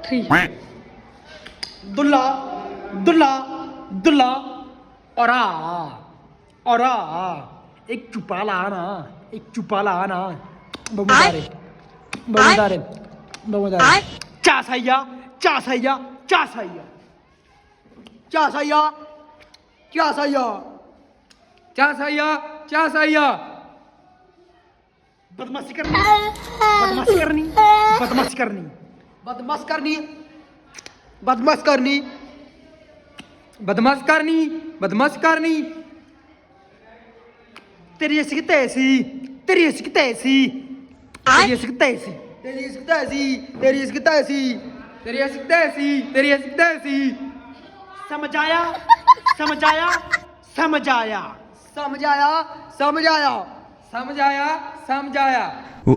3 दुल्ला दुल्ला दुल्ला और एक चुपा ला ना बमुदारे चासैया चासैया चासैया चासैया चासैया चासैया बदमाशी करनी बदमाशी करनी बदमाशी करनी बदमाश करनी बदमाश करनी बदमाश करनी तेरी इश्क तैसी तेरी इश्क तैसी तेरी इश्क तैसी तेरी इश्क तैसी तेरी इश्क तैसी तेरी इश्क तैसी समझ आया समझ आया समझ आया समझ आया समझ आया समझ आया Oh